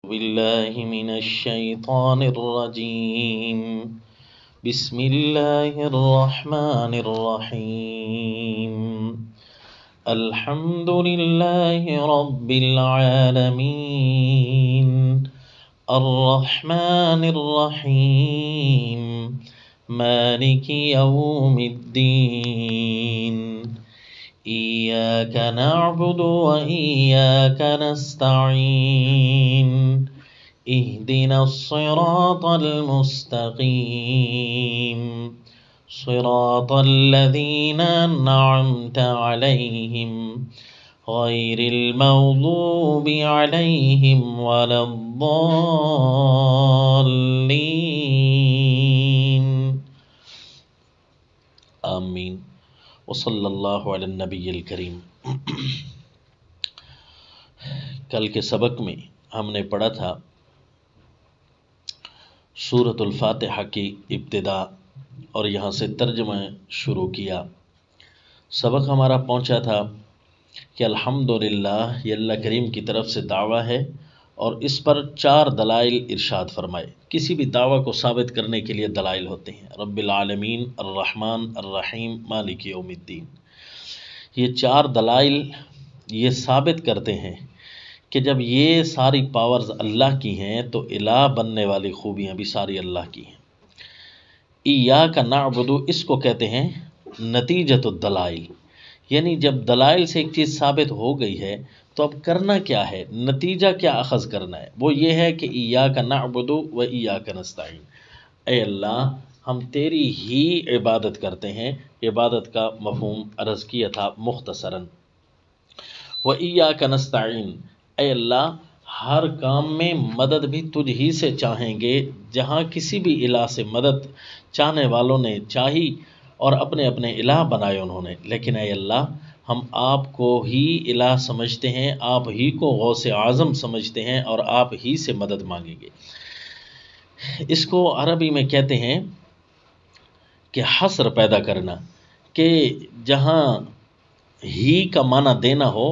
بالله من الشيطان الرجيم. بسم الله الرحمن الرحيم. الحمد لله رب العالمين الرحمن الرحيم مالك يوم الدين. إياك نعبد وإياك نستعين. اهدنا الصراط المستقيم صراط الذين أنعمت عليهم غير المغضوب عليهم ولا الضالين. آمین. وصلی اللہ علی النبی الکریم. کل کے سبق میں ہم نے پڑھا تھا سورۃ الفاتحہ کی ابتدا اور یہاں سے ترجمہ شروع کیا. سبق ہمارا پہنچا تھا کہ الحمدللہ یہ اللہ کریم کی طرف سے دعویٰ ہے اور اس پر 4 دلائل ارشاد فرمائے. کسی بھی دعویٰ کو ثابت کرنے کے لیے دلائل ہوتے ہیں. رب العالمین، الرحمن الرحیم، مالک یوم الدین. یہ 4 دلائل یہ ثابت کرتے ہیں کہ جب یہ ساری پاورز اللہ کی ہیں تو الہ بننے والی خوبیاں بھی ساری اللہ کی ہیں. ایاک نعبد، اس کو کہتے ہیں نتیجۃ الدلائل، یعنی جب دلائل سے ایک چیز ثابت ہو گئی ہے تو اب کرنا کیا ہے، نتیجہ کیا اخذ کرنا ہے. وہ یہ ہے کہ ایاک نعبد و ایاک نستعین، اے اللہ ہم تیری ہی عبادت کرتے ہیں. عبادت کا مفہوم عرض کیا تھا مختصراً. و ایاک نستعین، اے اللہ ہر کام میں مدد بھی تجھ ہی سے چاہیں گے. جہاں کسی بھی الہ سے مدد چاہنے والوں نے چاہی اور اپنے اپنے الہ بنائے انہوں نے، لیکن اے اللہ ہم آپ کو ہی الہ سمجھتے ہیں، آپ ہی کو غوث اعظم سمجھتے ہیں اور آپ ہی سے مدد مانگیں گے. اس کو عربی میں کہتے ہیں کہ حصر پیدا کرنا، کہ جہاں ہی کا معنی دینا ہو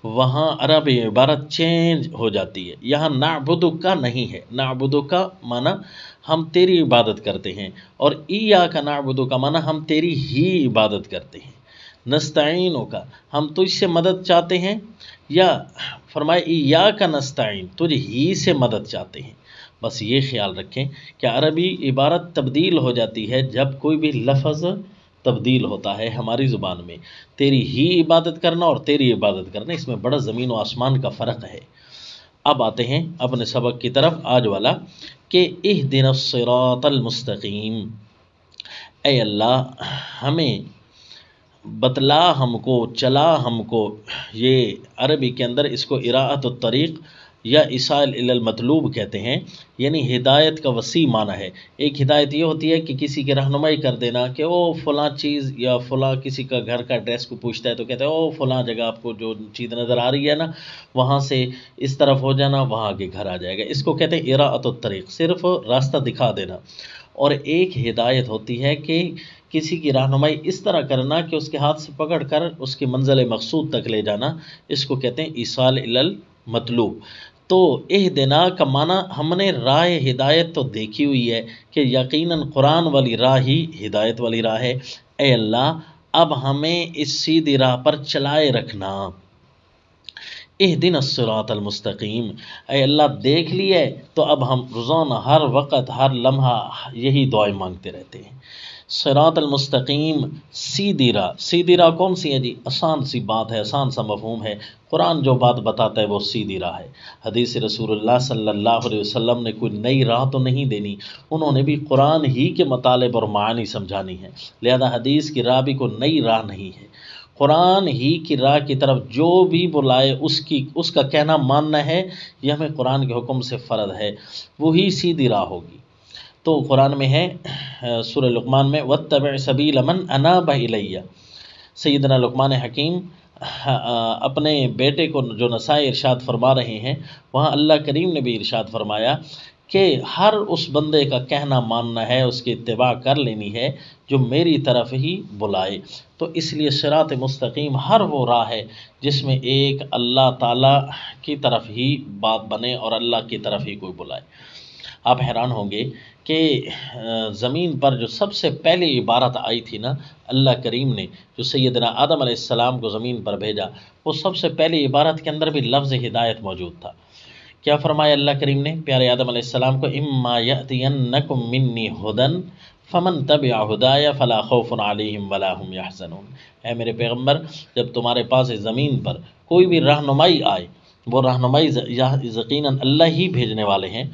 وہاں عربی عبارت چینج ہو جاتی ہے. یہاں نعبد کا نہیں ہے، نعبد کا معنی ہم تیری عبادت کرتے ہیں اور ایاک نعبد کا معنی ہم تیری ہی عبادت کرتے ہیں. نستعین کا ہم تجھ سے مدد چاہتے ہیں، یا فرمائے ایاک نستعین تجھ ہی سے مدد چاہتے ہیں. بس یہ خیال رکھیں کہ عربی عبارت تبدیل ہو جاتی ہے جب کوئی بھی لفظ تبدیل ہوتا ہے ہماری زبان میں. تیری ہی عبادت کرنا اور تیری عبادت کرنا، اس میں بڑا زمین و آسمان کا فرق ہے. اب آتے ہیں اپنے سبق کی طرف آج والا، کہ اہدنا الصراط المستقیم، اے اللہ ہمیں بتلا، ہم کو چلا، ہم کو. یہ عربی کے اندر اس کو اراءۃ الطریق یا ایصال الی المطلوب کہتے ہیں، یعنی ہدایت کا وسیع معنی ہے. ایک ہدایت یہ ہوتی ہے کہ کسی کی رہنمائی کر دینا، کہ او فلاں چیز یا فلاں کسی کا گھر کا ایڈریس کو پوچھتا ہے تو کہتے ہیں او فلاں جگہ آپ کو جو چیز نظر آ رہی ہے نا وہاں سے اس طرف ہو جانا، وہاں آگے گھر آ جائے گا. اس کو کہتے ہیں اراءۃ الطریق، صرف راستہ دکھا دینا. اور ایک ہدایت ہوتی ہے کہ کسی کی رہنمائی اس طرح کرنا کہ اس کے ہاتھ سے پکڑ کر اس کی منزل مقصود تک لے جانا. اس کو کہتے ہیں ایصال الی المطلوب. تو اہدنا کا معنی ہم نے راہ ہدایت تو دیکھی ہوئی ہے کہ یقیناً قرآن والی راہ ہی ہدایت والی راہ ہے. اے اللہ اب ہمیں اس سیدھی راہ پر چلائے رکھنا. اہدنا الصراط المستقیم، اے اللہ دیکھ لیے تو اب ہم روزانہ ہر وقت ہر لمحہ یہی دعائیں مانگتے رہتے ہیں. صراط المستقیم، سیدھی راہ. سیدھی راہ کون سی ہے جی؟ آسان سی بات ہے، آسان سا مفہوم ہے. قرآن جو بات بتاتا ہے وہ سیدھی راہ ہے. حدیث رسول اللہ صلی اللہ علیہ وسلم نے کوئی نئی راہ تو نہیں دینی، انہوں نے بھی قرآن ہی کے مطالب اور معانی سمجھانی ہے. لہذا حدیث کی راہ بھی کوئی نئی راہ نہیں ہے. قرآن ہی کی راہ کی طرف جو بھی بلائے اس کا کہنا ماننا ہے، یہ ہمیں قرآن کے حکم سے فرض ہے. وہی سیدھی راہ ہوگی. تو قرآن میں ہے سورہ لقمان میں واتبع سبیل من اناب الی. سیدنا لقمان حکیم اپنے بیٹے کو جو نصائح ارشاد فرما رہے ہیں، وہاں اللہ کریم نے بھی ارشاد فرمایا کہ ہر اس بندے کا کہنا ماننا ہے، اس کی اتباع کر لینی ہے جو میری طرف ہی بلائے۔ تو اس لیے صراط مستقیم ہر وہ راہ ہے جس میں ایک اللہ تعالیٰ کی طرف ہی بات بنے اور اللہ کی طرف ہی کوئی بلائے۔ آپ حیران ہوں گے کہ زمین پر جو سب سے پہلی عبارت آئی تھی نا اللہ کریم نے، جو سیدنا آدم علیہ السلام کو زمین پر بھیجا، وہ سب سے پہلی عبارت کے اندر بھی لفظ ہدایت موجود تھا۔ کیا فرمایا اللہ کریم نے پیارے آدم علیہ السلام کو؟ اما یأتینکم منی ھدی فمن تبع ھدای فلا خوف علیہم ولا ھم یحزنون۔ اے میرے پیغمبر، جب تمہارے پاس اس زمین پر کوئی بھی رہنمائی آئے، وہ رہنمائی یقیناً اللہ ہی بھیجنے والے ہیں،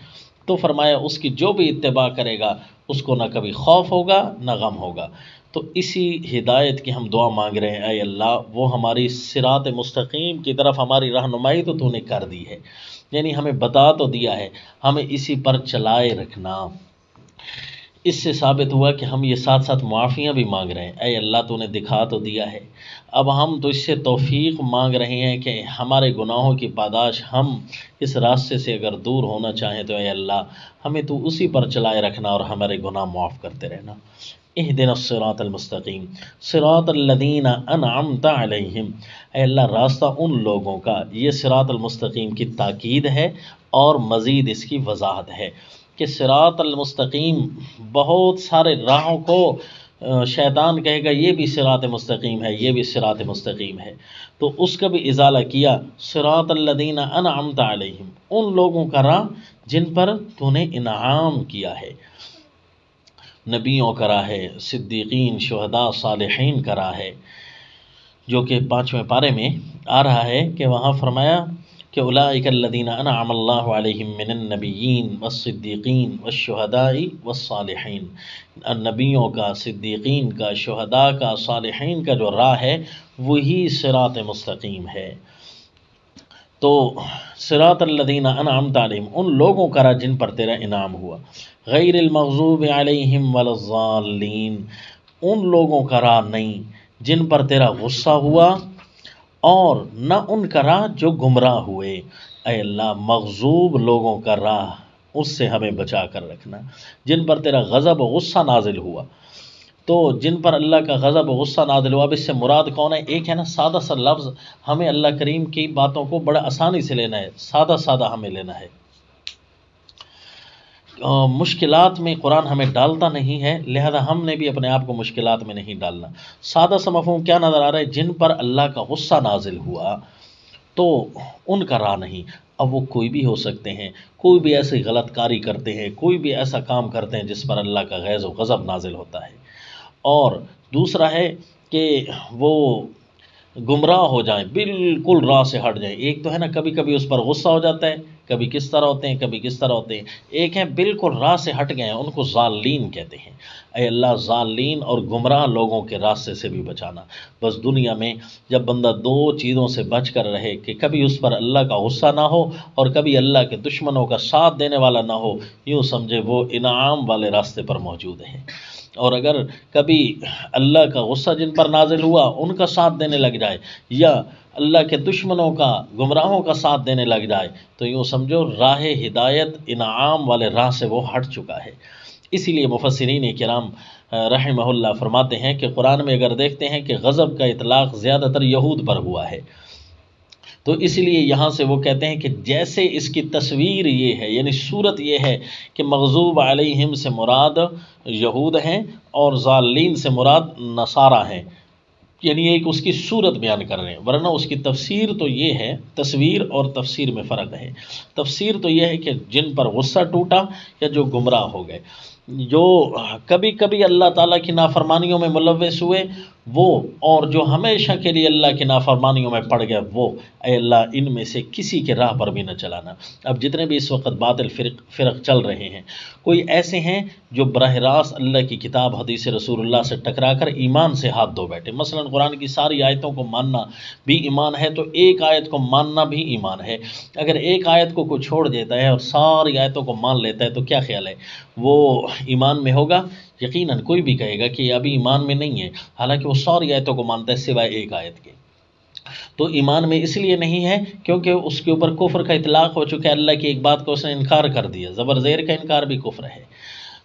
تو فرمایا اس کی جو بھی اتباع کرے گا اس کو نہ کبھی خوف ہوگا نہ غم ہوگا۔ تو اسی ہدایت کی ہم دعا مانگ رہے ہیں، اے اللہ وہ ہماری صراط مستقیم کی طرف ہماری رہنمائی تو نے کر دی ہے، یعنی ہمیں بتا تو دیا ہے، ہمیں اسی پر چلائے رکھنا۔ اس سے ثابت ہوا کہ ہم یہ ساتھ ساتھ معافیاں بھی مانگ رہے ہیں، اے اللہ تو نے دکھا تو دیا ہے، اب ہم تو اس سے توفیق مانگ رہے ہیں کہ ہمارے گناہوں کی پاداش ہم اس راستے سے اگر دور ہونا چاہیں تو اے اللہ ہمیں تو اسی پر چلائے رکھنا اور ہمارے گناہ معاف کرتے رہنا۔ اہدنا الصراط المستقیم صراط الذین انعمت علیہم، اے اللہ راستہ ان لوگوں کا، یہ صراط المستقیم کی تاکید ہے اور مزید اس کی وضاحت ہے کہ صراط المستقیم بہت سارے راہوں کو شیطان کہے گا یہ بھی صراط مستقیم ہے، یہ بھی صراط مستقیم ہے، تو اس کا بھی ازالہ کیا۔ صراط الذین انعمت علیہم، ان لوگوں کا راہ جن پر تو نے انعام کیا ہے، نبیوں کا راہ ہے، صدیقین، شہداء، صالحین کا راہ ہے، جو کہ 5ویں پارے میں آ رہا ہے کہ وہاں فرمایا کہ اولئک الذین انعم اللہ علیہم من النبیین والصدیقین والشہداء والصالحین، نبیوں کا، صدیقین کا، شہداء کا، صالحین کا جو راہ ہے وہی صراط مستقیم ہے۔ تو صراط الذین انعمت علیہم، ان لوگوں کا راہ جن پر تیرا انعام ہوا، غیر المغضوب علیہم ولا الضالین، ان لوگوں کا راہ نہیں جن پر تیرا غصہ ہوا، اور نہ ان کا راہ جو گمراہ ہوئے۔ اے اللہ مغضوب لوگوں کا راہ اس سے ہمیں بچا کر رکھنا، جن پر تیرا غضب و غصہ نازل ہوا۔ تو جن پر اللہ کا غضب و غصہ نازل ہوا، اب اس سے مراد کون ہے؟ ایک ہے نا سادہ سا لفظ، ہمیں اللہ کریم کی باتوں کو بڑا آسانی سے لینا ہے، سادہ سادہ ہمیں لینا ہے، مشکلات میں قرآن ہمیں ڈالتا نہیں ہے، لہذا ہم نے بھی اپنے آپ کو مشکلات میں نہیں ڈالنا۔ سادہ سا مفہوم کیا نظر آ رہا ہے؟ جن پر اللہ کا غصہ نازل ہوا تو ان کا راہ نہیں۔ اب وہ کوئی بھی ہو سکتے ہیں، کوئی بھی ایسی غلط کاری کرتے ہیں، کوئی بھی ایسا کام کرتے ہیں جس پر اللہ کا غیظ و غضب نازل ہوتا ہے، اور دوسرا ہے کہ وہ گمراہ ہو جائیں، بالکل راہ سے ہٹ جائیں۔ ایک تو ہے نا کبھی کبھی اس پر غصہ ہو جاتا ہے، کبھی کس طرح ہوتے ہیں، کبھی کس طرح ہوتے ہیں، ایک ہے بالکل راہ سے ہٹ گئے ہیں، ان کو ضالین کہتے ہیں۔ اے اللہ ضالین اور گمراہ لوگوں کے راستے سے بھی بچانا۔ بس دنیا میں جب بندہ دو چیزوں سے بچ کر رہے کہ کبھی اس پر اللہ کا غصہ نہ ہو اور کبھی اللہ کے دشمنوں کا ساتھ دینے والا نہ ہو، یوں سمجھے وہ انعام والے راستے پر موجود ہے۔ اور اگر کبھی اللہ کا غصہ جن پر نازل ہوا ان کا ساتھ دینے لگ جائے، یا اللہ کے دشمنوں کا، گمراہوں کا ساتھ دینے لگ جائے، تو یوں سمجھو راہ ہدایت انعام والے راہ سے وہ ہٹ چکا ہے۔ اسی لیے مفسرین کرام رحمہ اللہ فرماتے ہیں کہ قرآن میں اگر دیکھتے ہیں کہ غضب کا اطلاق زیادہ تر یہود پر ہوا ہے، تو اس لیے یہاں سے وہ کہتے ہیں کہ جیسے اس کی تصویر یہ ہے، یعنی صورت یہ ہے کہ مغضوب علیہم سے مراد یہود ہیں اور ضالین سے مراد نصارہ ہیں، یعنی ایک اس کی صورت بیان کر رہے ہیں، ورنہ اس کی تفسیر تو یہ ہے، تصویر اور تفسیر میں فرق ہے۔ تفسیر تو یہ ہے کہ جن پر غصہ ٹوٹا یا جو گمراہ ہو گئے، جو کبھی کبھی اللہ تعالیٰ کی نافرمانیوں میں ملوث ہوئے وہ، اور جو ہمیشہ کے لیے اللہ کی نافرمانیوں میں پڑ گئے وہ، اے اللہ ان میں سے کسی کے راہ پر بھی نہ چلانا۔ اب جتنے بھی اس وقت باطل فرق چل رہے ہیں، کوئی ایسے ہیں جو براہ راست اللہ کی کتاب حدیث رسول اللہ سے ٹکرا کر ایمان سے ہاتھ دھو بیٹھے۔ مثلا قرآن کی ساری آیتوں کو ماننا بھی ایمان ہے، تو ایک آیت کو ماننا بھی ایمان ہے۔ اگر ایک آیت کو کوئی چھوڑ دیتا ہے اور ساری آیتوں کو مان لیتا ہے تو کیا خیال ہے وہ ایمان میں ہوگا؟ یقیناً کوئی بھی کہے گا کہ ابھی ایمان میں نہیں ہے، حالانکہ وہ ساری آیتوں کو مانتا ہے سوائے ایک آیت کے۔ تو ایمان میں اس لیے نہیں ہے کیونکہ اس کے اوپر کفر کا اطلاق ہو چکا ہے، اللہ کی ایک بات کو اس نے انکار کر دیا، زبر زیر کا انکار بھی کفر ہے۔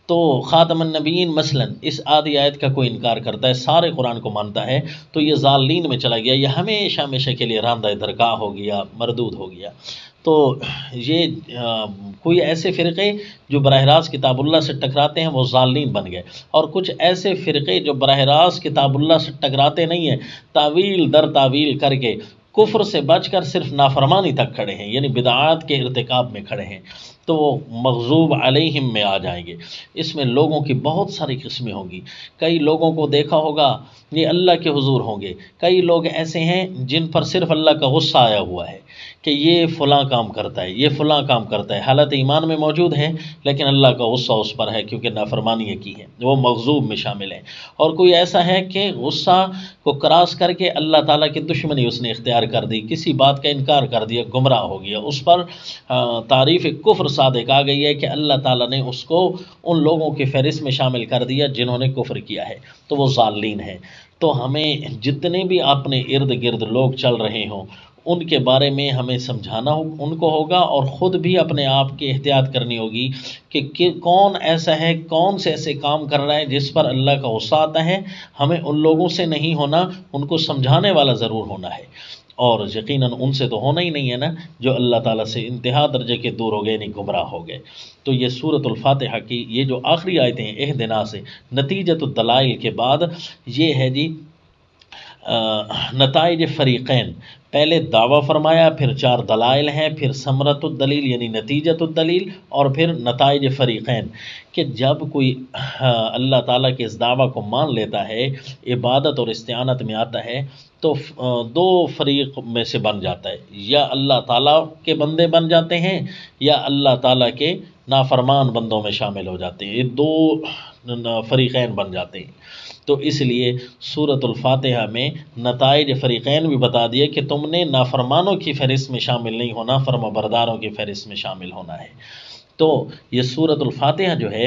تو خاتم النبیین مثلا اس آدھی آیت کا کوئی انکار کرتا ہے، سارے قرآن کو مانتا ہے، تو یہ ضالین میں چلا گیا، یہ ہمیشہ ہمیشہ کے لیے راندہ درگاہ ہو گیا، مردود ہو گیا۔ تو یہ کوئی ایسے فرقے جو براہ راست کتاب اللہ سے ٹکراتے ہیں وہ ضالین بن گئے، اور کچھ ایسے فرقے جو براہ راست کتاب اللہ سے ٹکراتے نہیں ہیں، تعویل در تعویل کر کے کفر سے بچ کر صرف نافرمانی تک کھڑے ہیں، یعنی بدعات کے ارتکاب میں کھڑے ہیں، تو وہ مغضوب علیہم میں آ جائیں گے۔ اس میں لوگوں کی بہت ساری قسمیں ہوں گی، کئی لوگوں کو دیکھا ہوگا یہ اللہ کے حضور ہوں گے، کئی لوگ ایسے ہیں جن پر صرف اللہ کا غصہ آیا ہوا ہے کہ یہ فلاں کام کرتا ہے، یہ فلاں کام کرتا ہے، حالت ایمان میں موجود ہے لیکن اللہ کا غصہ اس پر ہے کیونکہ نافرمانی کی ہے، وہ مغضوب میں شامل ہیں۔ اور کوئی ایسا ہے کہ غصہ کو کراس کر کے اللہ تعالیٰ کی دشمنی اس نے اختیار کر دی، کسی بات کا انکار کر دیا، گمراہ ہو گیا، اس پر تعریف کفر صادق آ گئی ہے کہ اللہ تعالیٰ نے اس کو ان لوگوں کی فہرست میں شامل کر دیا جنہوں نے کفر کیا ہے، تو وہ ضالین ہیں۔ تو ہمیں جتنے بھی اپنے ارد گرد لوگ چل رہے ہوں ان کے بارے میں ہمیں سمجھانا ان کو ہوگا، اور خود بھی اپنے آپ کی احتیاط کرنی ہوگی کہ کون ایسا ہے، کون سے ایسے کام کر رہا ہے جس پر اللہ کا غصہ آتا ہے۔ ہمیں ان لوگوں سے نہیں ہونا، ان کو سمجھانے والا ضرور ہونا ہے، اور یقیناً ان سے تو ہونا ہی نہیں ہے نا جو اللہ تعالیٰ سے انتہا درجے کے دور ہو گئے، نہیں گمراہ ہو گئے۔ تو یہ سورۃ الفاتحہ کی یہ جو آخری آیتیں ہیں اہدنا سے نتیجۃ الدلائل کے بعد یہ ہے جی نتائج فریقین، پہلے دعویٰ فرمایا، پھر 4 دلائل ہیں، پھر ثمرۃ الدلیل یعنی نتیجۃ الدلیل، اور پھر نتائج فریقین، کہ جب کوئی اللہ تعالیٰ کے اس دعویٰ کو مان لیتا ہے، عبادت اور استعانت میں آتا ہے، تو 2 فریق میں سے بن جاتا ہے، یا اللہ تعالیٰ کے بندے بن جاتے ہیں یا اللہ تعالیٰ کے نافرمان بندوں میں شامل ہو جاتے ہیں، یہ 2 فریقین بن جاتے ہیں۔ تو اس لیے سورۃ الفاتحہ میں نتائج فریقین بھی بتا دیا کہ تم نے نافرمانوں کی فہرست میں شامل نہیں ہونا، فرما برداروں کی فہرست میں شامل ہونا ہے۔ تو یہ سورۃ الفاتحہ جو ہے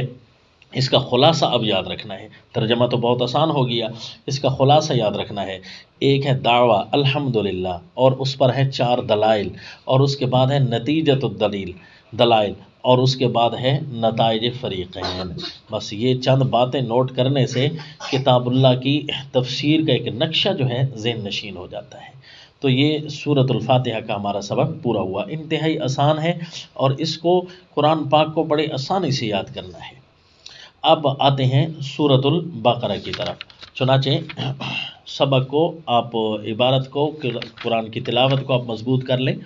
اس کا خلاصہ اب یاد رکھنا ہے، ترجمہ تو بہت آسان ہو گیا، اس کا خلاصہ یاد رکھنا ہے۔ ایک ہے دعویٰ الحمدللہ، اور اس پر ہے 4 دلائل، اور اس کے بعد ہے نتیجۃ دلائل، اور اس کے بعد ہے نتائج فریقین۔ بس یہ چند باتیں نوٹ کرنے سے کتاب اللہ کی تفسیر کا ایک نقشہ جو ہے ذہن نشین ہو جاتا ہے۔ تو یہ سورۃ الفاتحہ کا ہمارا سبق پورا ہوا، انتہائی آسان ہے، اور اس کو قرآن پاک کو بڑے آسانی سے یاد کرنا ہے۔ اب آتے ہیں سورۃ البقرہ کی طرف، چنانچہ سبق کو آپ عبارت کو قرآن کی تلاوت کو آپ مضبوط کر لیں۔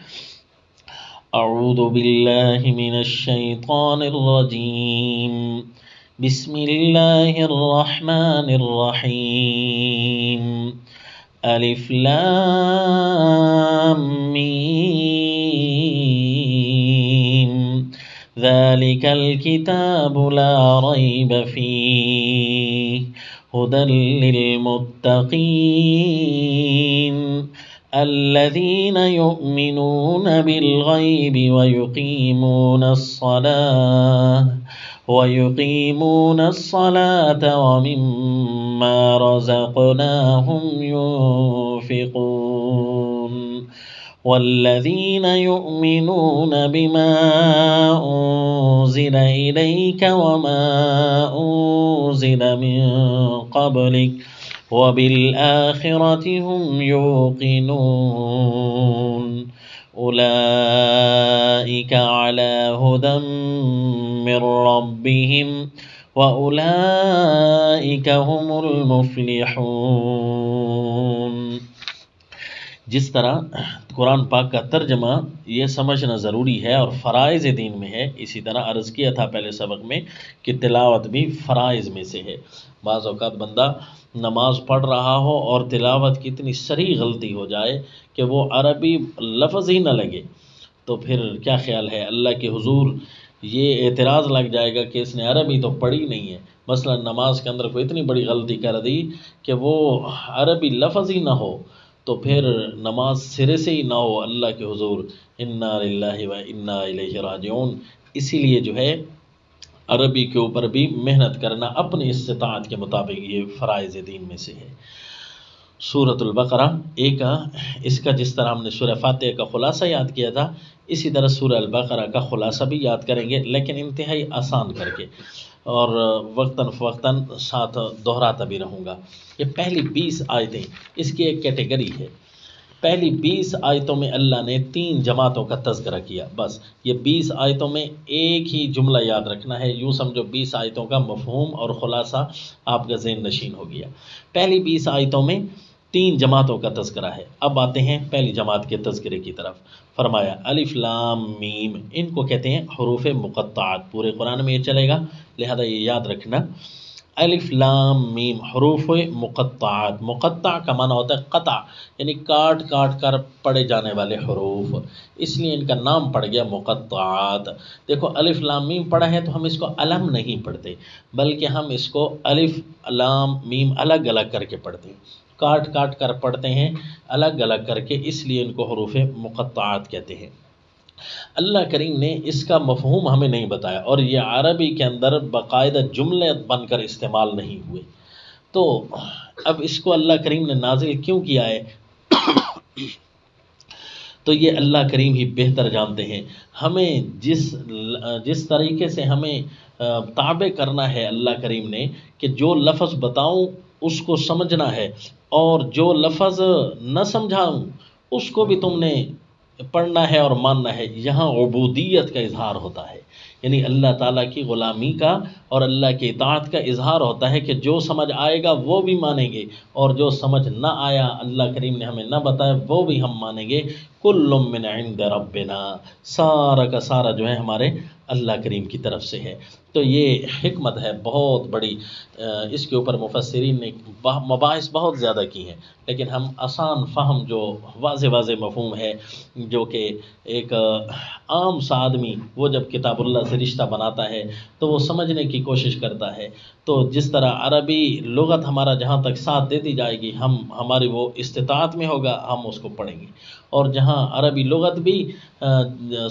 اعوذ باللہ من الشیطان الرجیم، بسم اللہ الرحمن الرحیم، الف لام میم، ذالک الکتاب لا ریب فیہ، ھدی للمتقین، الذین یؤمنون بالغیب ویقیمون الصلاة ومما رزقناہم ينفقون، والذین یؤمنون بما انزل الیک وما انزل من قبلک وبالآخرة هم يوقنون، أولئك على هدى من ربهم وأولئك هم المفلحون۔ جس طرح قرآن پاک کا ترجمہ یہ سمجھنا ضروری ہے اور فرائض دین میں ہے، اسی طرح عرض کیا تھا پہلے سبق میں کہ تلاوت بھی فرائض میں سے ہے۔ بعض اوقات بندہ نماز پڑھ رہا ہو اور تلاوت کی اتنی صریح غلطی ہو جائے کہ وہ عربی لفظ ہی نہ لگے، تو پھر کیا خیال ہے اللہ کے حضور یہ اعتراض لگ جائے گا کہ اس نے عربی تو پڑھی نہیں ہے۔ مثلا نماز کے اندر کوئی اتنی بڑی غلطی کر دی کہ وہ عربی لفظ ہی نہ ہو، تو پھر نماز سرے سے ہی نہ ہو اللہ کے حضور انا للہ و انا الیہ راجعون۔ اسی لیے جو ہے عربی کے اوپر بھی محنت کرنا اپنی استطاعت کے مطابق یہ فرائض دین میں سے ہے۔ سورۃ البقرہ ایک اس کا جس طرح ہم نے سورہ فاتحہ کا خلاصہ یاد کیا تھا، اسی طرح سورہ البقرہ کا خلاصہ بھی یاد کریں گے، لیکن انتہائی آسان کر کے، اور وقتاً فوقتاً ساتھ دہراتا بھی رہوں گا۔ یہ پہلی 20 آیتیں اس کی ایک کیٹیگری ہے۔ پہلی 20 آیتوں میں اللہ نے 3 جماعتوں کا تذکرہ کیا، بس یہ 20 آیتوں میں ایک ہی جملہ یاد رکھنا ہے، یوں سمجھو 20 آیتوں کا مفہوم اور خلاصہ آپ کا ذہن نشین ہو گیا۔ پہلی 20 آیتوں میں 3 جماعتوں کا تذکرہ ہے۔ اب آتے ہیں پہلی جماعت کے تذکرے کی طرف۔ فرمایا الف لام میم، ان کو کہتے ہیں حروف مقطعات، پورے قرآن میں یہ چلے گا، لہذا یہ یاد رکھنا۔ الف لام میم حروف مقطعات، مقطع کا معنی ہوتا ہے قطع، یعنی کاٹ کاٹ کر پڑھے جانے والے حروف، اس لیے ان کا نام پڑ گیا مقطعات۔ دیکھو الف لام میم پڑھا ہے تو ہم اس کو علم نہیں پڑھتے، بلکہ ہم اس کو الف لام میم الگ الگ کر کے پڑھتے ہیں، کاٹ کاٹ کر پڑھتے ہیں الگ الگ کر کے، اس لیے ان کو حروف مقطعات کہتے ہیں۔ اللہ کریم نے اس کا مفہوم ہمیں نہیں بتایا، اور یہ عربی کے اندر باقاعدہ جملے بن کر استعمال نہیں ہوئے، تو اب اس کو اللہ کریم نے نازل کیوں کیا ہے تو یہ اللہ کریم ہی بہتر جانتے ہیں۔ ہمیں جس طریقے سے ہمیں تابع کرنا ہے اللہ کریم نے، کہ جو لفظ بتاؤں اس کو سمجھنا ہے، اور جو لفظ نہ سمجھاؤں اس کو بھی تم نے پڑھنا ہے اور ماننا ہے۔ یہاں عبودیت کا اظہار ہوتا ہے، یعنی اللہ تعالیٰ کی غلامی کا اور اللہ کی اطاعت کا اظہار ہوتا ہے، کہ جو سمجھ آئے گا وہ بھی مانیں گے، اور جو سمجھ نہ آیا اللہ کریم نے ہمیں نہ بتایا وہ بھی ہم مانیں گے۔ کل من عند ربنا، سارا کا سارا جو ہے ہمارے اللہ کریم کی طرف سے ہے۔ تو یہ حکمت ہے بہت بڑی، اس کے اوپر مفسرین نے مباحث بہت زیادہ کی ہیں، لیکن ہم آسان فہم جو واضح واضح مفہوم ہے، جو کہ ایک عام سا آدمی وہ جب کتاب اللہ سے رشتہ بناتا ہے تو وہ سمجھنے کی کوشش کرتا ہے، تو جس طرح عربی لغت ہمارا جہاں تک ساتھ دیتی جائے گی، ہماری وہ استطاعت میں ہوگا ہم اس کو پڑھیں گے، اور جہاں عربی لغت بھی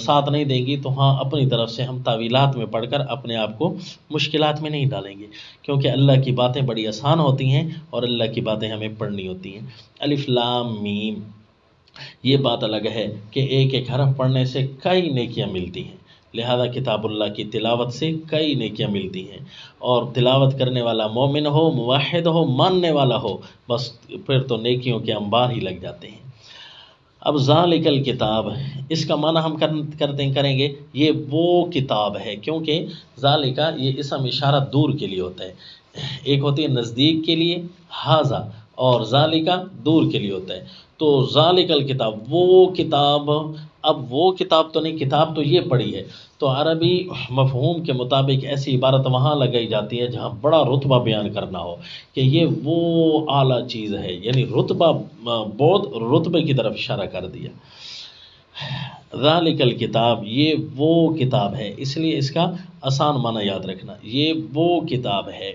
ساتھ نہیں دیں گی تو ہاں اپنی طرف سے ہم تعویلات میں پڑھ کر اپنے آپ کو مشکلات میں نہیں ڈالیں گے، کیونکہ اللہ کی باتیں بڑی آسان ہوتی ہیں اور اللہ کی باتیں ہمیں پڑھنی ہوتی ہیں۔ الف لام میم، یہ بات الگ ہے کہ ایک ایک حرف پڑھنے سے کئی نیکیاں ملتی ہیں، لہذا کتاب اللہ کی تلاوت سے کئی نیکیاں ملتی ہیں، اور تلاوت کرنے والا مومن ہو، موحد ہو، ماننے والا ہو، بس پھر تو نیکیوں کے انبار ہی لگ جاتے ہیں۔ اب ذالک الکتاب، اس کا معنی ہم کریں گے یہ وہ کتاب ہے، کیونکہ ذالک یہ اسم اشارہ دور کے لیے ہوتا ہے، ایک ہوتی ہے نزدیک کے لیے ھذا، اور ذالک دور کے لیے ہوتا ہے، تو ذالک الکتاب وہ کتاب۔ اب وہ کتاب تو نہیں، کتاب تو یہ پڑھی ہے، تو عربی مفہوم کے مطابق ایسی عبارت وہاں لگائی جاتی ہے جہاں بڑا رتبہ بیان کرنا ہو، کہ یہ وہ اعلیٰ چیز ہے، یعنی رتبہ، بہت رتبے کی طرف اشارہ کر دیا۔ ذالک الکتاب، یہ وہ کتاب ہے، اس لیے اس کا آسان معنی یاد رکھنا، یہ وہ کتاب ہے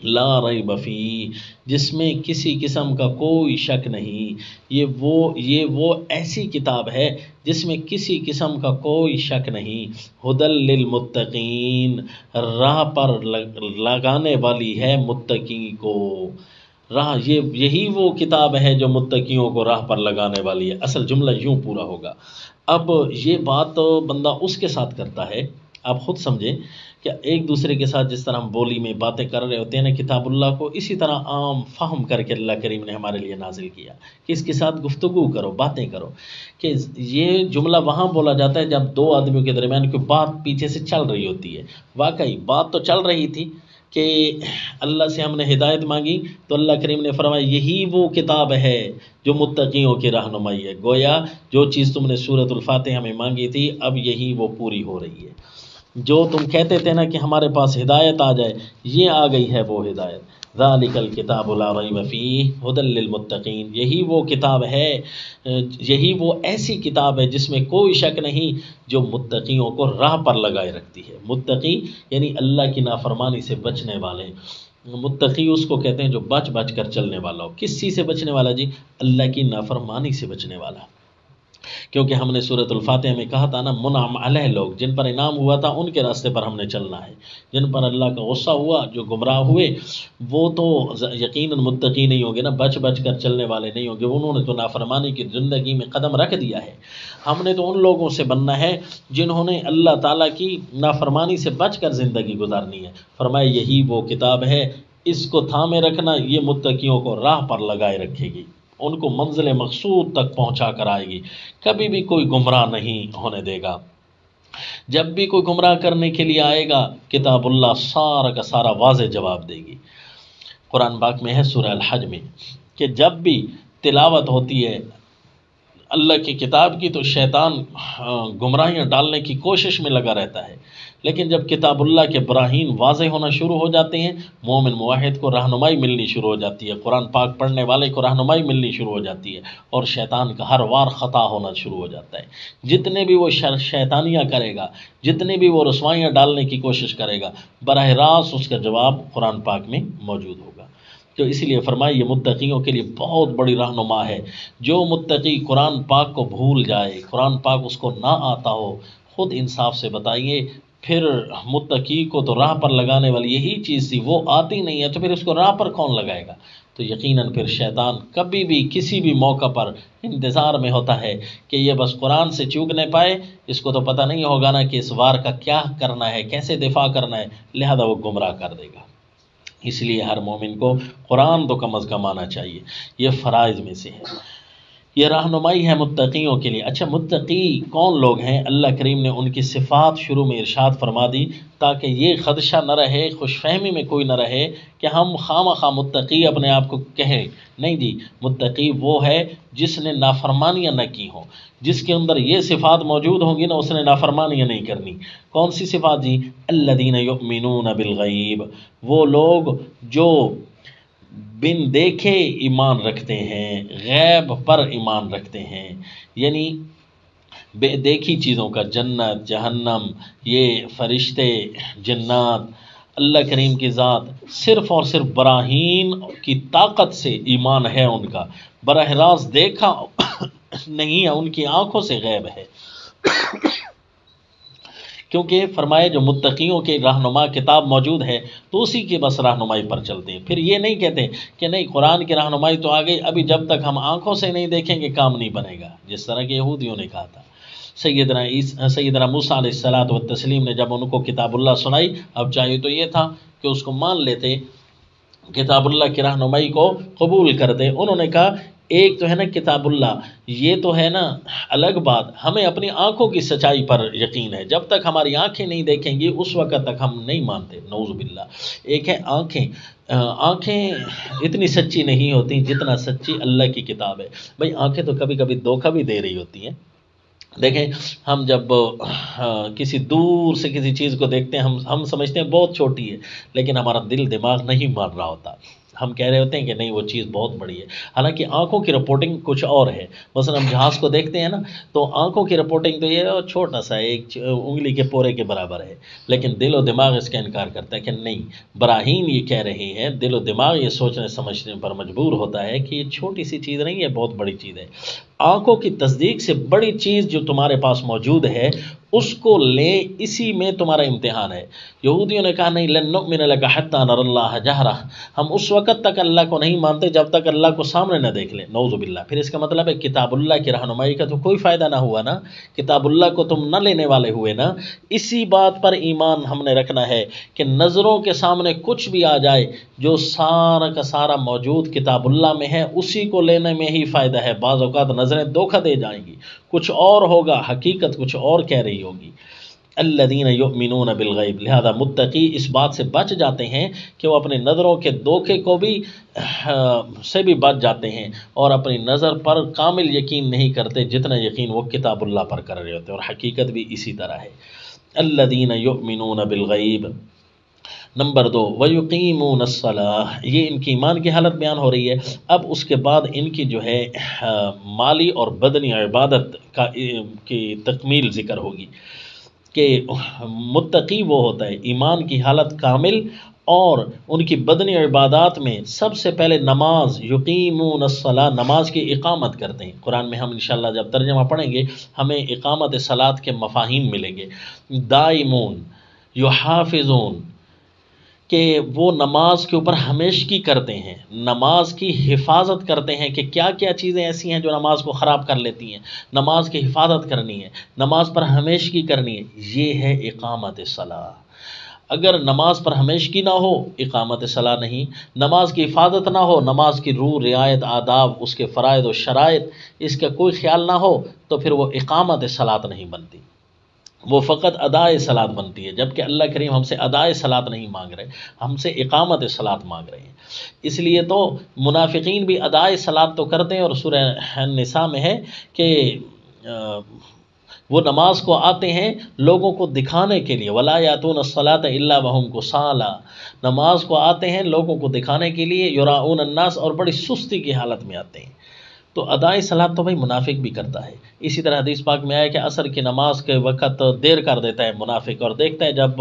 لا ریب فیہ، جس میں کسی قسم کا کوئی شک نہیں، یہ وہ ایسی کتاب ہے جس میں کسی قسم کا کوئی شک نہیں، ھدی للمتقین، راہ پر لگانے والی ہے متقی کو، راہ، یہی وہ کتاب ہے جو متقیوں کو راہ پر لگانے والی ہے۔ اصل جملہ یوں پورا ہوگا۔ اب یہ بات بندہ اس کے ساتھ کرتا ہے، آپ خود سمجھیں کہ ایک دوسرے کے ساتھ جس طرح ہم بولی میں باتیں کر رہے ہوتے ہیں نا کتاب اللہ کو، اسی طرح عام فہم کر کے اللہ کریم نے ہمارے لیے نازل کیا کہ اس کے ساتھ گفتگو کرو، باتیں کرو، کہ یہ جملہ وہاں بولا جاتا ہے جب دو آدمیوں کے درمیان کوئی بات پیچھے سے چل رہی ہوتی ہے۔ واقعی بات تو چل رہی تھی کہ اللہ سے ہم نے ہدایت مانگی تو اللہ کریم نے فرمایا یہی وہ کتاب ہے جو متقیوں کی رہنمائی ہے، گویا جو چیز تم نے سورۃ الفاتحہ میں مانگی تھی اب یہی وہ پوری ہو رہی ہے، جو تم کہتے تھے نا کہ ہمارے پاس ہدایت آ جائے، یہ آ گئی ہے وہ ہدایت۔ ذالک الکتاب لا ریب فیہ ھدی للمتقین، یہی وہ کتاب ہے، یہی وہ ایسی کتاب ہے جس میں کوئی شک نہیں، جو متقیوں کو راہ پر لگائے رکھتی ہے۔ متقی یعنی اللہ کی نافرمانی سے بچنے والے، متقی اس کو کہتے ہیں جو بچ کر چلنے والا ہو۔ کس چیز سے بچنے والا جی؟ اللہ کی نافرمانی سے بچنے والا۔ کیونکہ ہم نے سورۃ الفاتحہ میں کہا تھا نا، منعم علیہ لوگ جن پر انعام ہوا تھا ان کے راستے پر ہم نے چلنا ہے، جن پر اللہ کا غصہ ہوا، جو گمراہ ہوئے، وہ تو یقیناً متقی نہیں ہوں گے نا، بچ بچ کر چلنے والے نہیں ہوں گے، انہوں نے تو نافرمانی کی زندگی میں قدم رکھ دیا ہے۔ ہم نے تو ان لوگوں سے بننا ہے جنہوں نے اللہ تعالیٰ کی نافرمانی سے بچ کر زندگی گزارنی ہے۔ فرمایا یہی وہ کتاب ہے، اس کو تھامے رکھنا، یہ متقیوں کو راہ پر لگائے رکھے گی، ان کو منزل مقصود تک پہنچا کر آئے گی، کبھی بھی کوئی گمراہ نہیں ہونے دے گا۔ جب بھی کوئی گمراہ کرنے کے لیے آئے گا، کتاب اللہ سارا کا سارا واضح جواب دے گی۔ قرآن پاک میں ہے سورہ الحج میں کہ جب بھی تلاوت ہوتی ہے اللہ کی کتاب کی تو شیطان گمراہیاں ڈالنے کی کوشش میں لگا رہتا ہے، لیکن جب کتاب اللہ کے براہین واضح ہونا شروع ہو جاتے ہیں، مومن موحد کو رہنمائی ملنی شروع ہو جاتی ہے، قرآن پاک پڑھنے والے کو رہنمائی ملنی شروع ہو جاتی ہے، اور شیطان کا ہر وار خطا ہونا شروع ہو جاتا ہے۔ جتنے بھی وہ شیطانیاں کرے گا، جتنے بھی وہ رسوائیاں ڈالنے کی کوشش کرے گا، براہ راست اس کا جواب قرآن پاک میں موجود ہوگا۔ تو اسی لیے فرمایا یہ متقیوں کے لیے بہت بڑی رہنما ہے۔ جو متقی قرآن پاک کو بھول جائے، قرآن پاک اس کو نہ آتا ہو، خود انصاف سے بتائیے، پھر متقی کو تو راہ پر لگانے والی یہی چیز تھی، وہ آتی نہیں ہے تو پھر اس کو راہ پر کون لگائے گا؟ تو یقیناً پھر شیطان کبھی بھی کسی بھی موقع پر انتظار میں ہوتا ہے کہ یہ بس قرآن سے چوک نہ پائے، اس کو تو پتہ نہیں ہوگا نا کہ اس وار کا کیا کرنا ہے، کیسے دفاع کرنا ہے، لہذا وہ گمراہ کر دے گا۔ اس لیے ہر مومن کو قرآن تو کم از کم آنا چاہیے، یہ فرائض میں سے ہے، یہ رہنمائی ہے متقیوں کے لیے۔ اچھا، متقی کون لوگ ہیں؟ اللہ کریم نے ان کی صفات شروع میں ارشاد فرما دی تاکہ یہ خدشہ نہ رہے، خوش فہمی میں کوئی نہ رہے کہ ہم خواہ متقی اپنے آپ کو کہیں۔ نہیں جی، متقی وہ ہے جس نے نافرمانیاں نہ کی ہوں، جس کے اندر یہ صفات موجود ہوں گی نا، اس نے نافرمانیاں نہیں کرنی۔ کون سی صفات جی؟ الذین یؤمنون بالغیب، وہ لوگ جو بن دیکھے ایمان رکھتے ہیں، غیب پر ایمان رکھتے ہیں، یعنی بے دیکھی چیزوں کا، جنت، جہنم، یہ فرشتے، جنات، اللہ کریم کی ذات، صرف اور صرف براہین کی طاقت سے ایمان ہے ان کا، براہ راست دیکھا نہیں ہے، ان کی آنکھوں سے غیب ہے۔ کیونکہ فرمائے جو متقیوں کے رہنما کتاب موجود ہے تو اسی کی بس رہنمائی پر چلتے ہیں، پھر یہ نہیں کہتے کہ نہیں قرآن کی رہنمائی تو آ گئی، ابھی جب تک ہم آنکھوں سے نہیں دیکھیں گے کام نہیں بنے گا، جس طرح کہ یہودیوں نے کہا تھا۔ سیدنا موسیٰ علیہ الصلاۃ والتسلیم نے جب ان کو کتاب اللہ سنائی، اب چاہیے تو یہ تھا کہ اس کو مان لیتے، کتاب اللہ کی رہنمائی کو قبول کرتے، انہوں نے کہا ایک تو ہے نا کتاب اللہ، یہ تو ہے نا الگ بات، ہمیں اپنی آنکھوں کی سچائی پر یقین ہے، جب تک ہماری آنکھیں نہیں دیکھیں گی اس وقت تک ہم نہیں مانتے، نعوذ باللہ۔ ایک ہے آنکھیں، آنکھیں اتنی سچی نہیں ہوتی جتنا سچی اللہ کی کتاب ہے۔ بھائی آنکھیں تو کبھی کبھی دھوکہ بھی دے رہی ہوتی ہیں۔ دیکھیں ہم جب کسی دور سے کسی چیز کو دیکھتے ہیں، ہم سمجھتے ہیں بہت چھوٹی ہے، لیکن ہمارا دل دماغ نہیں مان رہا ہوتا، ہم کہہ رہے ہوتے ہیں کہ نہیں وہ چیز بہت بڑی ہے، حالانکہ آنکھوں کی رپورٹنگ کچھ اور ہے۔ مثلا ہم جہاز کو دیکھتے ہیں نا، تو آنکھوں کی رپورٹنگ تو یہ چھوٹا سا ایک انگلی کے پورے کے برابر ہے، لیکن دل و دماغ اس کا انکار کرتا ہے کہ نہیں، براہین یہ کہہ رہے ہیں، دل و دماغ یہ سوچنے سمجھنے پر مجبور ہوتا ہے کہ یہ چھوٹی سی چیز نہیں ہے، بہت بڑی چیز ہے۔ آنکھوں کی تصدیق سے بڑی چیز جو تمہارے پاس موجود ہے اس کو لیں، اسی میں تمہارا امتحان ہے۔ یہودیوں نے کہا نہیں، لن نؤمن لک حتی نری اللہ جہرہ، ہم اس وقت تک اللہ کو نہیں مانتے جب تک اللہ کو سامنے نہ دیکھ لیں، نعوذ باللہ۔ پھر اس کا مطلب ہے کتاب اللہ کی رہنمائی کا تو کوئی فائدہ نہ ہوا نا، کتاب اللہ کو تم نہ لینے والے ہوئے نا۔ اسی بات پر ایمان ہم نے رکھنا ہے کہ نظروں کے سامنے کچھ بھی آ جائے، جو سارا کا سارا موجود کتاب اللہ میں ہے اسی کو لینے میں ہی فائدہ ہے۔ بعض اوقات نظریں دھوکہ دے جائیں گی، کچھ اور ہوگا، حقیقت کچھ اور کہہ رہی ہوگی۔ الذین یؤمنون بالغیب، لہذا متقی اس بات سے بچ جاتے ہیں کہ وہ اپنی نظروں کے دھوکے کو بھی سے بھی بچ جاتے ہیں، اور اپنی نظر پر کامل یقین نہیں کرتے جتنا یقین وہ کتاب اللہ پر کر رہے ہوتے ہیں، اور حقیقت بھی اسی طرح ہے۔ الذین یؤمنون بالغیب۔ نمبر 2، وَيُقِيمُونَ الصَّلَاةَ، یہ ان کی ایمان کی حالت بیان ہو رہی ہے۔ اب اس کے بعد ان کی جو ہے مالی اور بدنی عبادت کی تکمیل ذکر ہوگی۔ کہ متقی وہ ہوتا ہے ایمان کی حالت کامل اور ان کی بدنی عبادات میں سب سے پہلے نماز، یقیمون الصلاۃ، نماز کی اقامت کرتے ہیں۔ قرآن میں ہم انشاءاللہ جب ترجمہ پڑھیں گے ہمیں اقامت صلاۃ کے مفاہیم ملیں گے۔ دائمون، یحافظون، کہ وہ نماز کے اوپر ہمیشگی کرتے ہیں، نماز کی حفاظت کرتے ہیں کہ کیا کیا چیزیں ایسی ہیں جو نماز کو خراب کر لیتی ہیں، نماز کی حفاظت کرنی ہے، نماز پر ہمیشگی کرنی ہے، یہ ہے اقامت صلاح۔ اگر نماز پر ہمیشگی نہ ہو، اقامت صلاح نہیں، نماز کی حفاظت نہ ہو، نماز کی روح، رعایت، آداب، اس کے فرائض و شرائط، اس کا کوئی خیال نہ ہو، تو پھر وہ اقامت صلاۃ نہیں بنتی، وہ فقط ادائے صلاۃ بنتی ہے، جبکہ اللہ کریم ہم سے ادائے صلاۃ نہیں مانگ رہے، ہم سے اقامت صلاۃ مانگ رہے ہیں۔ اس لیے تو منافقین بھی ادائے صلاۃ تو کرتے ہیں، اور سورہ النساء میں ہے کہ وہ نماز کو آتے ہیں لوگوں کو دکھانے کے لیے، وَلَا يَأْتُونَ الصَّلَاةَ إِلَّا وَهُمْ كُسَالَىٰ، نماز کو آتے ہیں لوگوں کو دکھانے کے لیے، يُرَاءُونَ النَّاسَ، اور بڑی سستی کی حالت میں آتے ہیں۔ تو ادائی صلاۃ تو بھائی منافق بھی کرتا ہے۔ اسی طرح حدیث پاک میں آیا کہ عصر کی نماز کے وقت دیر کر دیتا ہے منافق، اور دیکھتا ہے جب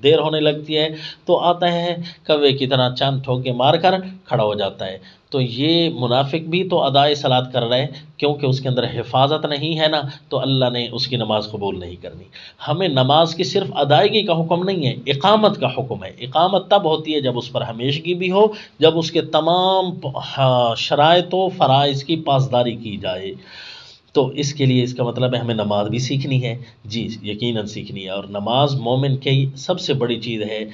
دیر ہونے لگتی ہے تو آتا ہے کوے کی طرح چاند ٹھوکے مار کر کھڑا ہو جاتا ہے۔ تو یہ منافق بھی تو ادائی صلاۃ کر رہے ہیں، کیونکہ اس کے اندر حفاظت نہیں ہے نا، تو اللہ نے اس کی نماز قبول نہیں کرنی۔ ہمیں نماز کی صرف ادائیگی کا حکم نہیں ہے، اقامت کا حکم ہے۔ اقامت تب ہوتی ہے جب اس پر ہمیشگی بھی ہو، جب اس کے تمام شرائط و فرائض کی پاسداری کی جائے۔ تو اس کے لیے اس کا مطلب ہے ہمیں نماز بھی سیکھنی ہے، جی یقیناً سیکھنی ہے، اور نماز مومن کی سب سے بڑی چیز ہے۔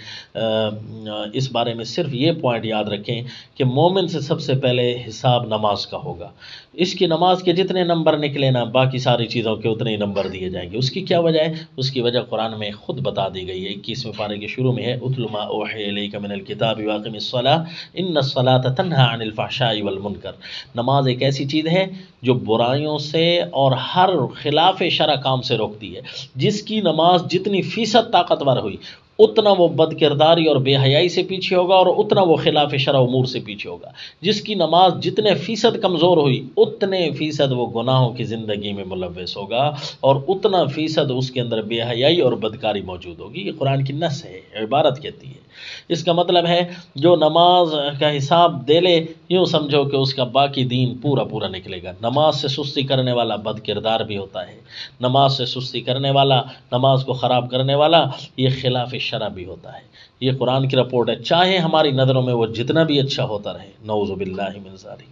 اس بارے میں صرف یہ پوائنٹ یاد رکھیں کہ مومن سے سب سے پہلے حساب نماز کا ہوگا۔ اس کی نماز کے جتنے نمبر نکلے نا، باقی ساری چیزوں کے اتنے ہی نمبر دیے جائیں گے۔ اس کی کیا وجہ ہے؟ اس کی وجہ قرآن میں خود بتا دی گئی ہے، 21ویں پارے کے شروع میں ہے، اتل ما اوحی الیک من الکتاب واقم الصلاۃ ان الصلاۃ تنہی عن الفحشاء والمنکر۔ نماز ایک ایسی چیز ہے جو برائیوں سے اور ہر خلاف شرع کام سے روکتی ہے۔ جس کی نماز جتنی فیصد طاقتور ہوئی، اتنا وہ بد کرداری اور بے حیائی سے پیچھے ہوگا، اور اتنا وہ خلاف شرع امور سے پیچھے ہوگا۔ جس کی نماز جتنے فیصد کمزور ہوئی، اتنے فیصد وہ گناہوں کی زندگی میں ملوث ہوگا، اور اتنا فیصد اس کے اندر بے حیائی اور بدکاری موجود ہوگی۔ یہ قرآن کی نص ہے، عبارت کہتی ہے۔ اس کا مطلب ہے جو نماز کا حساب دے لے، یوں سمجھو کہ اس کا باقی دین پورا پورا نکلے گا۔ نماز سے سستی کرنے والا بد کردار بھی ہوتا ہے، نماز سے سستی کرنے والا، نماز کو خراب کرنے والا، یہ خلاف شرع بھی ہوتا ہے۔ یہ قرآن کی رپورٹ ہے، چاہے ہماری نظروں میں وہ جتنا بھی اچھا ہوتا رہے، نعوذ باللہ من ذالک۔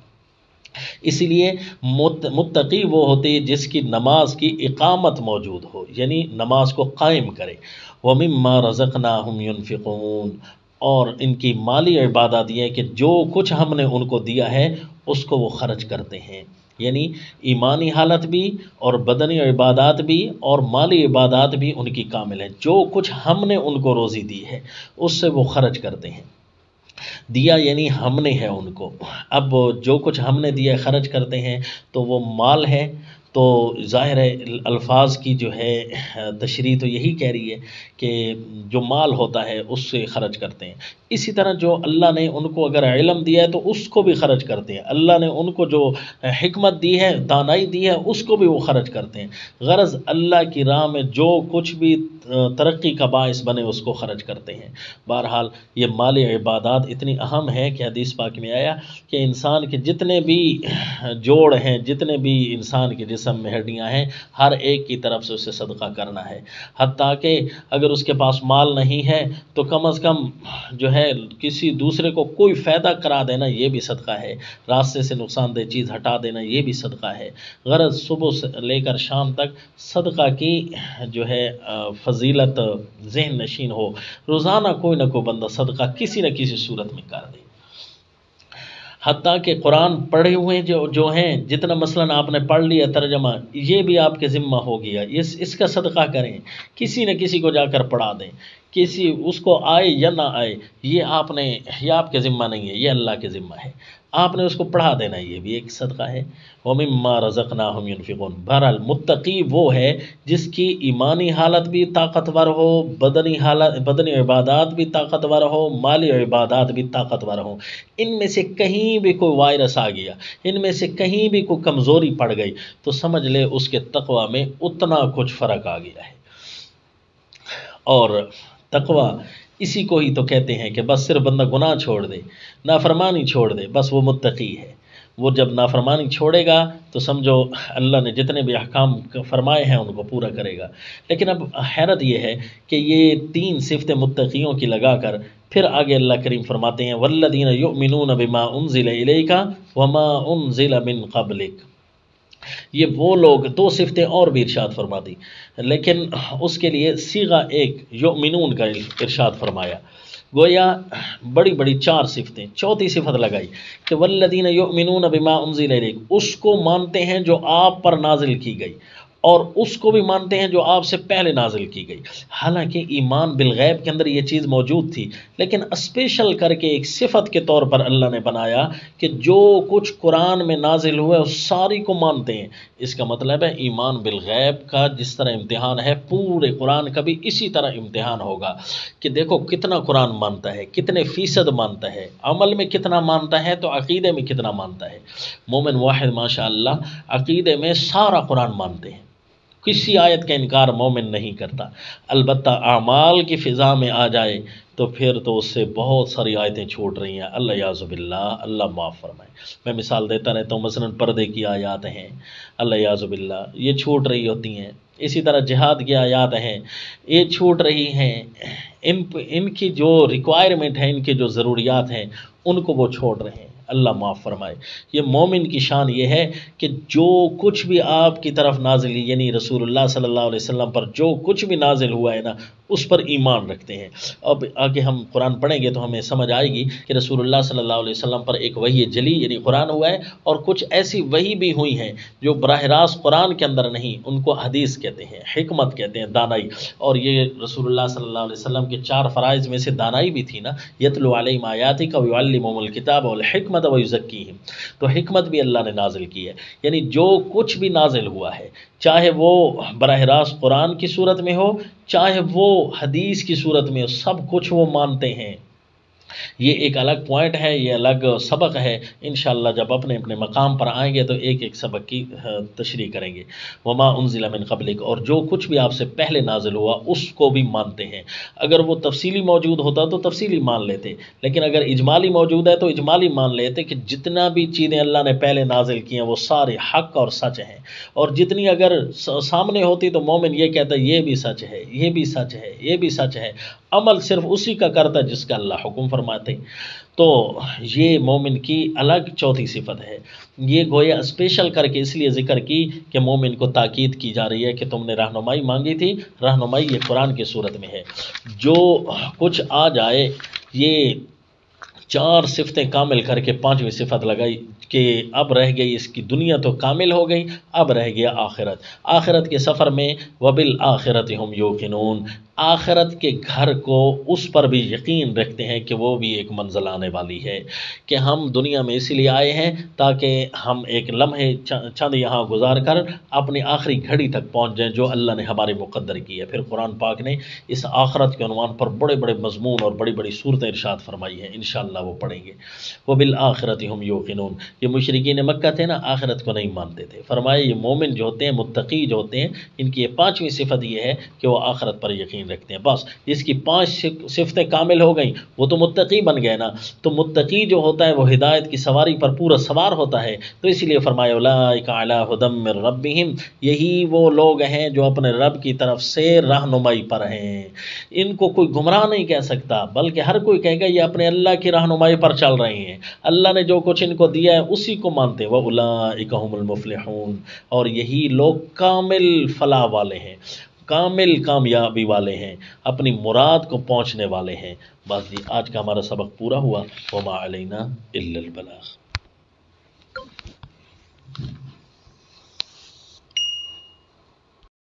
اسی لیے متقی وہ ہوتی ہے جس کی نماز کی اقامت موجود ہو، یعنی نماز کو قائم کرے۔ وَمِمَّا رَزَقْنَاهُمْ يُنْفِقُونَ، اور ان کی مالی عبادات یہ ہے کہ جو کچھ ہم نے ان کو دیا ہے اس کو وہ خرچ کرتے ہیں، یعنی ایمانی حالت بھی اور بدنی عبادات بھی اور مالی عبادات بھی ان کی کامل ہے۔ جو کچھ ہم نے ان کو روزی دی ہے اس سے وہ خرچ کرتے ہیں۔ دیا یعنی ہم نے ہے ان کو، اب جو کچھ ہم نے دیا خرچ کرتے ہیں، تو وہ مال ہے، تو ظاہر ہے الفاظ کی جو ہے تشریح تو یہی کہہ رہی ہے کہ جو مال ہوتا ہے اس سے خرچ کرتے ہیں۔ اسی طرح جو اللہ نے ان کو اگر علم دیا ہے تو اس کو بھی خرچ کرتے ہیں، اللہ نے ان کو جو حکمت دی ہے، دانائی دی ہے، اس کو بھی وہ خرچ کرتے ہیں۔ غرض اللہ کی راہ میں جو کچھ بھی ترقی کا باعث بنے اس کو خرچ کرتے ہیں۔ بہرحال یہ مالی عبادات اتنی اہم ہے کہ حدیث پاک میں آیا کہ انسان کے جتنے بھی جوڑ ہیں، جتنے بھی انسان کے جسم میں ہڈیاں ہیں، ہر ایک کی طرف سے اسے صدقہ کرنا ہے۔ حتیٰ کہ اگر اس کے پاس مال نہیں ہے تو کم از کم جو ہے کسی دوسرے کو کوئی فائدہ کرا دینا، یہ بھی صدقہ ہے۔ راستے سے نقصان دہ چیز ہٹا دینا، یہ بھی صدقہ ہے۔ غرض صبح سے لے کر شام تک صدقہ کی جو ہے فضیلت ذہن نشین ہو، روزانہ کوئی نہ کوئی بندہ صدقہ کسی نہ کسی صورت میں کر دے۔ حتیٰ کہ قرآن پڑھے ہوئے جو ہیں، جتنا مثلاً آپ نے پڑھ لیا ترجمہ، یہ بھی آپ کے ذمہ ہو گیا، اس کا صدقہ کریں، کسی نہ کسی کو جا کر پڑھا دیں، کسی اس کو آئے یا نہ آئے، یہ آپ کے ذمہ نہیں ہے، یہ اللہ کے ذمہ ہے، آپ نے اس کو پڑھا دینا، یہ بھی ایک صدقہ ہے۔ وَمِمَّا رَزَقْنَاهُمْ يُنْفِقُونَ۔ بہرحال متقی وہ ہے جس کی ایمانی حالت بھی طاقتور ہو، بدنی عبادات بھی طاقتور ہو، مالی عبادات بھی طاقتور ہو۔ ان میں سے کہیں بھی کوئی وائرس آ گیا، ان میں سے کہیں بھی کوئی کمزوری پڑ گئی، تو سمجھ لے اس کے تقوی میں اتنا کچھ فرق آ گیا ہے۔ اور تقوی اسی کو ہی تو کہتے ہیں کہ بس صرف بندہ گناہ چھوڑ دے، نافرمانی چھوڑ دے، بس وہ متقی ہے۔ وہ جب نافرمانی چھوڑے گا تو سمجھو اللہ نے جتنے بھی احکام فرمائے ہیں ان کو پورا کرے گا۔ لیکن اب حیرت یہ ہے کہ یہ 3 صفتیں متقیوں کی لگا کر پھر آگے اللہ کریم فرماتے ہیں والذین یؤمنون بما انزل الیک وما انزل من قبلک۔ یہ وہ لوگ 2 صفتیں اور بھی ارشاد فرما دی، لیکن اس کے لیے صیغہ ایک یؤمنون کا ارشاد فرمایا، گویا بڑی بڑی 4 صفتیں، چوتھی صفت لگائی کہ والذین یؤمنون بما انزل الیک، اس کو مانتے ہیں جو آپ پر نازل کی گئی، اور اس کو بھی مانتے ہیں جو آپ سے پہلے نازل کی گئی۔ حالانکہ ایمان بالغیب کے اندر یہ چیز موجود تھی، لیکن اسپیشل کر کے ایک صفت کے طور پر اللہ نے بنایا کہ جو کچھ قرآن میں نازل ہوا ہے اس ساری کو مانتے ہیں۔ اس کا مطلب ہے ایمان بالغیب کا جس طرح امتحان ہے، پورے قرآن کا بھی اسی طرح امتحان ہوگا کہ دیکھو کتنا قرآن مانتا ہے، کتنے فیصد مانتا ہے، عمل میں کتنا مانتا ہے تو عقیدے میں کتنا مانتا ہے۔ مومن واحد ماشاءاللہ عقیدے میں سارا قرآن مانتے ہیں، کسی آیت کا انکار مومن نہیں کرتا، البتہ اعمال کی فضا میں آ جائے تو پھر تو اس سے بہت ساری آیتیں چھوٹ رہی ہیں، اللہ یعوذ باللہ، اللہ معاف فرمائے۔ میں مثال دیتا رہتا ہوں، مثلا پردے کی آیات ہیں، اللہ یعوذ باللہ یہ چھوٹ رہی ہوتی ہیں، اسی طرح جہاد کی آیات ہیں، یہ چھوٹ رہی ہیں، ان کی جو ریکوائرمنٹ ہے، ان کی جو ضروریات ہیں ان کو وہ چھوڑ رہے ہیں، اللہ معاف فرمائے۔ یہ مومن کی شان یہ ہے کہ جو کچھ بھی آپ کی طرف نازل ہے، یعنی رسول اللہ صلی اللہ علیہ وسلم پر جو کچھ بھی نازل ہوا ہے نا اس پر ایمان رکھتے ہیں۔ اب آگے ہم قرآن پڑھیں گے تو ہمیں سمجھ آئے گی کہ رسول اللہ صلی اللہ علیہ وسلم پر ایک وحی جلی یعنی قرآن ہوا ہے، اور کچھ ایسی وحی بھی ہوئی ہیں جو براہ راست قرآن کے اندر نہیں، ان کو حدیث کہتے ہیں، حکمت کہتے ہیں، دانائی۔ اور یہ رسول اللہ صلی اللہ علیہ وسلم کے 4 فرائض میں سے دانائی بھی تھی نا، یتلو علیہم آیاتک ویعلمہم الکتاب والحکمت ویزکیہم، تو حکمت بھی اللہ نے نازل کی ہے۔ یعنی جو کچھ بھی نازل ہوا ہے، چاہے وہ براہ راست قرآن کی صورت میں ہو، چاہے وہ حدیث کی صورت میں ہو، سب کچھ وہ مانتے ہیں۔ یہ ایک الگ پوائنٹ ہے، یہ الگ سبق ہے، انشاءاللہ جب اپنے اپنے مقام پر آئیں گے تو ایک ایک سبق کی تشریح کریں گے۔ وما انزل من قبلک، اور جو کچھ بھی آپ سے پہلے نازل ہوا اس کو بھی مانتے ہیں۔ اگر وہ تفصیلی موجود ہوتا تو تفصیلی مان لیتے، لیکن اگر اجمالی موجود ہے تو اجمالی مان لیتے کہ جتنا بھی چیزیں اللہ نے پہلے نازل کی ہیں وہ سارے حق اور سچ ہیں، اور جتنی اگر سامنے ہوتی تو مومن یہ کہتا ہے یہ بھی سچ ہے، یہ بھی سچ ہے، یہ بھی سچ ہے، عمل صرف اسی کا کرتا ہے جس کا اللہ حکم فرماتے۔ تو یہ مومن کی الگ چوتھی صفت ہے۔ یہ گویا اسپیشل کر کے اس لیے ذکر کی کہ مومن کو تاکید کی جا رہی ہے کہ تم نے رہنمائی مانگی تھی، رہنمائی یہ قرآن کی صورت میں ہے۔ جو کچھ آ جائے، یہ 4 صفتیں کامل کر کے 5ویں صفت لگائی کہ اب رہ گئی اس کی دنیا تو کامل ہو گئی، اب رہ گیا آخرت۔ آخرت کے سفر میں وبالآخرۃ ہم یوقنون، آخرت کے گھر کو اس پر بھی یقین رکھتے ہیں کہ وہ بھی ایک منزل آنے والی ہے، کہ ہم دنیا میں اسی لیے آئے ہیں تاکہ ہم ایک لمحے چند یہاں گزار کر اپنی آخری گھڑی تک پہنچ جائیں جو اللہ نے ہمارے مقدر کی ہے۔ پھر قرآن پاک نے اس آخرت کے عنوان پر بڑے بڑے مضمون اور بڑی بڑی صورتیں ارشاد فرمائی ہیں، انشاءاللہ وہ پڑھیں گے۔ وبالآخرۃ ہم یوقنون، یہ مشرکین مکہ تھے نا، آخرت کو نہیں مانتے تھے، فرمایا یہ مومن جو ہوتے ہیں، متقی جو ہوتے ہیں، ان کی یہ 5ویں صفت یہ ہے کہ وہ آخرت پر یقین رکھتے ہیں۔ بس جس کی 5 صفتیں کامل ہو گئیں وہ تو متقی بن گئے نا۔ تو متقی جو ہوتا ہے وہ ہدایت کی سواری پر پورا سوار ہوتا ہے، تو اس لیے فرمایا اولئک علی ھدی من ربہم، یہی وہ لوگ ہیں جو اپنے رب کی طرف سے رہنمائی پر ہیں۔ ان کو کوئی گمراہ نہیں کہہ سکتا، بلکہ ہر کوئی کہے گا یہ اپنے اللہ کی رہنمائی پر چل رہے ہیں، اللہ نے جو کچھ ان کو دیا ہے اسی کو مانتے ہیں۔ وَأُولَئِكَ هُمُ الْمُفْلِحُونَ، اور یہی لوگ کامل فلاح والے ہیں، کامل کامیابی والے ہیں، اپنی مراد کو پہنچنے والے ہیں۔ بس جی آج کا ہمارا سبق پورا ہوا، وما علینا الا البلاغ۔